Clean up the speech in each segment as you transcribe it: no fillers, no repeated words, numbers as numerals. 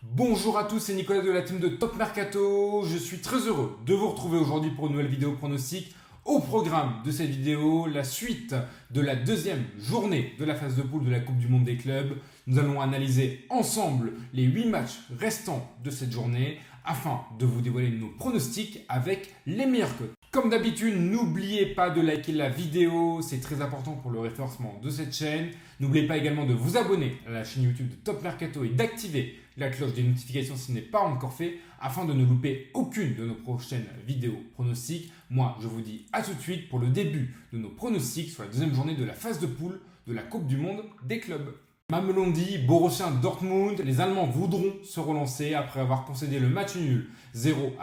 Bonjour à tous, c'est Nicolas de la team de Top Mercato. Je suis très heureux de vous retrouver aujourd'hui pour une nouvelle vidéo pronostic. Au programme de cette vidéo, la suite de la deuxième journée de la phase de poule de la Coupe du Monde des clubs. Nous allons analyser ensemble les 8 matchs restants de cette journée afin de vous dévoiler nos pronostics avec les meilleurs codes. Comme d'habitude, n'oubliez pas de liker la vidéo, c'est très important pour le référencement de cette chaîne. N'oubliez pas également de vous abonner à la chaîne YouTube de Top Mercato et d'activer la cloche des notifications si ce n'est pas encore fait afin de ne louper aucune de nos prochaines vidéos pronostics. Moi, je vous dis à tout de suite pour le début de nos pronostics sur la deuxième journée de la phase de poule de la Coupe du Monde des clubs. Mamelodi, Borussia Dortmund, les Allemands voudront se relancer après avoir concédé le match nul 0-0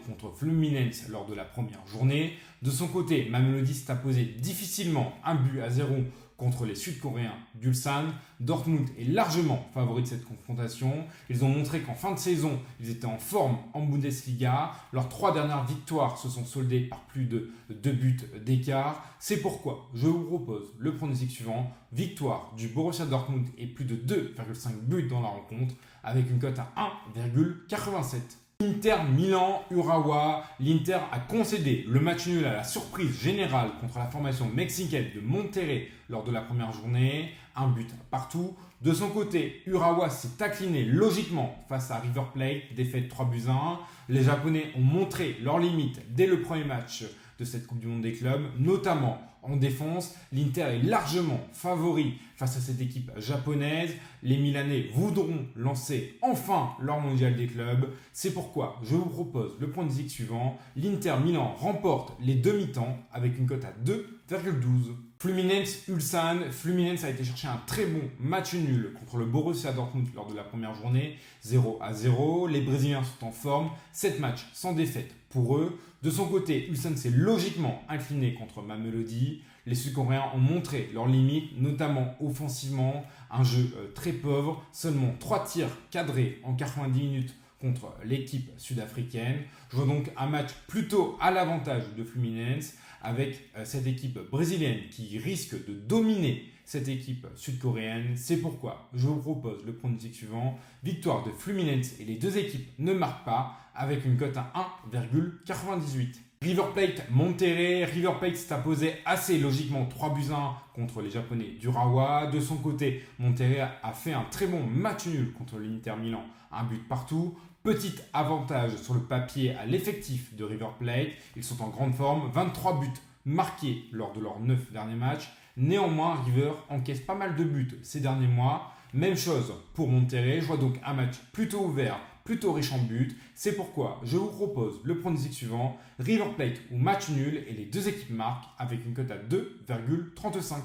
contre Fluminense lors de la première journée. De son côté, Mamelodi s'est imposé difficilement 1-0 contre les Sud-Coréens d'Ulsan. Dortmund est largement favori de cette confrontation. Ils ont montré qu'en fin de saison, ils étaient en forme en Bundesliga. Leurs 3 dernières victoires se sont soldées par plus de 2 buts d'écart. C'est pourquoi je vous propose le pronostic suivant. Victoire du Borussia Dortmund et plus de 2,5 buts dans la rencontre avec une cote à 1,87. Inter Milan Urawa, l'Inter a concédé le match nul à la surprise générale contre la formation mexicaine de Monterrey lors de la première journée, un but partout. De son côté, Urawa s'est incliné logiquement face à River Plate, défaite 3-1. Les Japonais ont montré leurs limites dès le premier match de cette Coupe du Monde des clubs, notamment en défense. L'Inter est largement favori face à cette équipe japonaise. Les Milanais voudront lancer enfin leur mondial des clubs. C'est pourquoi je vous propose le pronostic suivant. L'Inter Milan remporte les demi-temps avec une cote à 2,12. Fluminense Ulsan. Fluminense a été chercher un très bon match nul contre le Borussia Dortmund lors de la première journée, 0-0. Les Brésiliens sont en forme, 7 matchs sans défaite pour eux. De son côté, Ulsan s'est logiquement incliné contre Mamelodi. Les Sud-Coréens ont montré leurs limites, notamment offensivement, un jeu très pauvre, seulement 3 tirs cadrés en 90 minutes contre l'équipe sud-africaine. Je vois donc un match plutôt à l'avantage de Fluminense avec cette équipe brésilienne qui risque de dominer cette équipe sud-coréenne. C'est pourquoi je vous propose le pronostic suivant. Victoire de Fluminense et les deux équipes ne marquent pas avec une cote à 1,98. River Plate Monterrey. River Plate s'est imposé assez logiquement 3-1 contre les Japonais d'Urawa. De son côté, Monterrey a fait un très bon match nul contre l'Inter Milan, un but partout. Petit avantage sur le papier à l'effectif de River Plate. Ils sont en grande forme, 23 buts marqués lors de leurs 9 derniers matchs. Néanmoins, River encaisse pas mal de buts ces derniers mois. Même chose pour Monterrey. Je vois donc un match plutôt ouvert, plutôt riche en buts. C'est pourquoi je vous propose le pronostic suivant. River Plate ou match nul et les deux équipes marquent avec une cote à 2,35.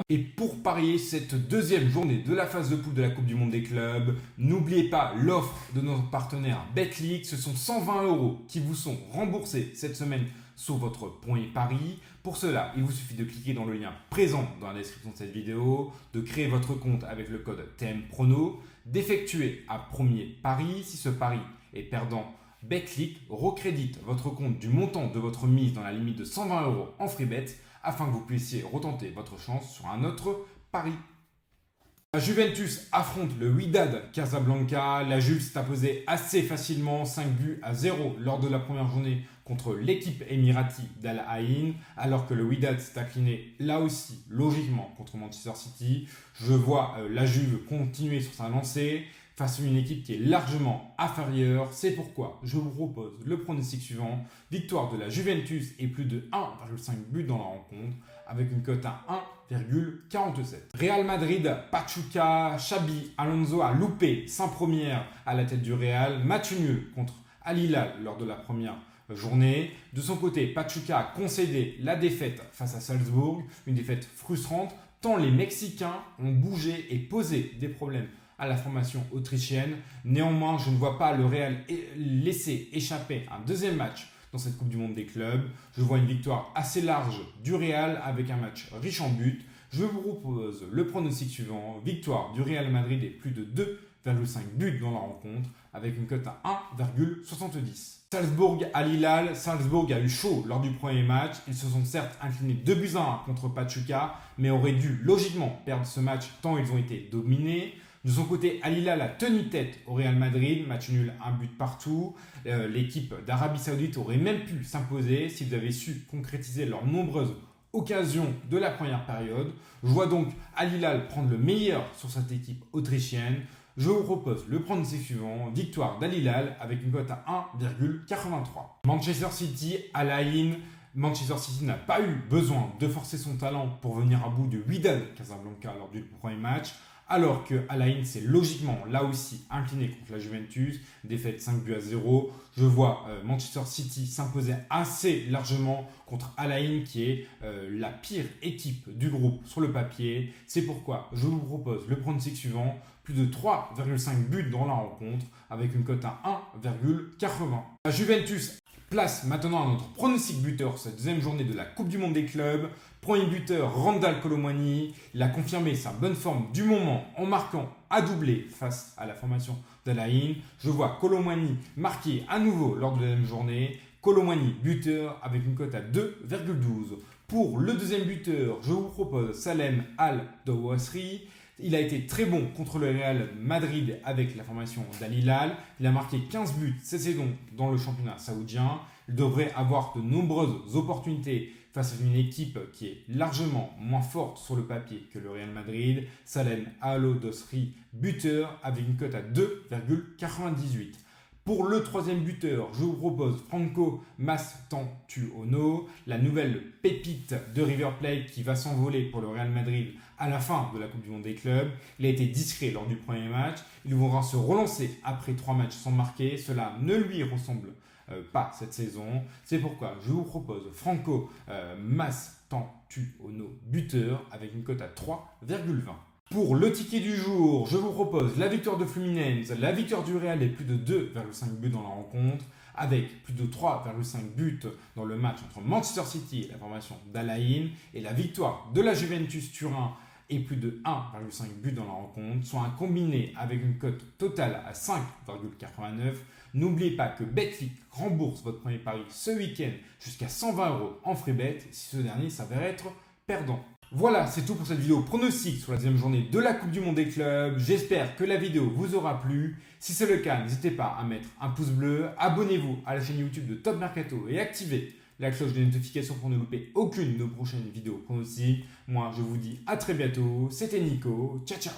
Et pour parier cette deuxième journée de la phase de poule de la Coupe du Monde des clubs, n'oubliez pas l'offre de notre partenaire Betclic. Ce sont 120 € qui vous sont remboursés cette semaine sur votre premier pari. Pour cela, il vous suffit de cliquer dans le lien présent dans la description de cette vidéo, de créer votre compte avec le code TMPRONO, d'effectuer un premier pari. Si ce pari est perdant, Betclic recrédite votre compte du montant de votre mise dans la limite de 120 € en free bet afin que vous puissiez retenter votre chance sur un autre pari. La Juventus affronte le Wydad Casablanca. La Juve s'est imposée assez facilement 5-0 lors de la première journée contre l'équipe émirati d'Al Ain, alors que le Wydad s'est incliné là aussi logiquement contre Manchester City. Je vois la Juve continuer sur sa lancée face à une équipe qui est largement inférieure. C'est pourquoi je vous propose le pronostic suivant. Victoire de la Juventus et plus de 1,5 buts dans la rencontre avec une cote à 1,47. Real Madrid, Pachuca. Xabi Alonso a loupé sa première à la tête du Real. Match nul contre Al Hilal lors de la première journée. De son côté, Pachuca a concédé la défaite face à Salzbourg. Une défaite frustrante tant les Mexicains ont bougé et posé des problèmes à la formation autrichienne. Néanmoins, je ne vois pas le Real laisser échapper un deuxième match dans cette Coupe du Monde des clubs. Je vois une victoire assez large du Real avec un match riche en buts. Je vous propose le pronostic suivant. Victoire du Real Madrid et plus de 2,5 buts dans la rencontre avec une cote à 1,70. Salzbourg Al Hilal. Salzbourg a eu chaud lors du premier match. Ils se sont certes inclinés 2-1 contre Pachuca, mais auraient dû logiquement perdre ce match tant ils ont été dominés. De son côté, Al Hilal a tenu tête au Real Madrid, match nul, un but partout. L'équipe d'Arabie Saoudite aurait même pu s'imposer s'ils avaient su concrétiser leurs nombreuses occasions de la première période. Je vois donc Al Hilal prendre le meilleur sur cette équipe autrichienne. Je vous propose le pronostic suivant, victoire d'Al Hilal avec une cote à 1,83. Manchester City à la in. Manchester City n'a pas eu besoin de forcer son talent pour venir à bout de Wydad Casablanca lors du premier match, alors que Al Ain s'est logiquement là aussi incliné contre la Juventus, défaite 5-0. Je vois Manchester City s'imposer assez largement contre Al Ain qui est la pire équipe du groupe sur le papier. C'est pourquoi je vous propose le pronostic suivant, plus de 3,5 buts dans la rencontre avec une cote à 1,80. La Juventus place maintenant à notre pronostic buteur cette deuxième journée de la Coupe du Monde des clubs. Premier buteur, Randal Kolo Muani. Il a confirmé sa bonne forme du moment en marquant à doubler face à la formation d'Al Ain. Je vois Kolo Muani marquer à nouveau lors de la deuxième journée. Kolo Muani buteur avec une cote à 2,12. Pour le deuxième buteur, je vous propose Salem Al-Dawasri. Il a été très bon contre le Real Madrid avec la formation d'Al Hilal. Il a marqué 15 buts cette saison dans le championnat saoudien. Il devrait avoir de nombreuses opportunités face à une équipe qui est largement moins forte sur le papier que le Real Madrid. Salem Al-Dawasri, buteur avec une cote à 2,98. Pour le troisième buteur, je vous propose Franco Mastantuono, la nouvelle pépite de River Plate qui va s'envoler pour le Real Madrid à la fin de la Coupe du Monde des clubs. Il a été discret lors du premier match. Il devra se relancer après 3 matchs sans marquer. Cela ne lui ressemble pas cette saison. C'est pourquoi je vous propose Franco Mastantuono, buteur avec une cote à 3,20. Pour le ticket du jour, je vous propose la victoire de Fluminense, la victoire du Real et plus de 2,5 buts dans la rencontre, avec plus de 3,5 buts dans le match entre Manchester City et la formation d'Al Ain, et la victoire de la Juventus Turin et plus de 1,5 buts dans la rencontre, soit un combiné avec une cote totale à 5,89. N'oubliez pas que Betclic rembourse votre premier pari ce week-end jusqu'à 120 € en free bet si ce dernier s'avère être perdant. Voilà, c'est tout pour cette vidéo pronostic sur la deuxième journée de la Coupe du Monde des clubs. J'espère que la vidéo vous aura plu. Si c'est le cas, n'hésitez pas à mettre un pouce bleu, abonnez-vous à la chaîne YouTube de Top Mercato et activez la cloche de notification pour ne louper aucune de nos prochaines vidéos pronostics. Moi, je vous dis à très bientôt. C'était Nico. Ciao, ciao.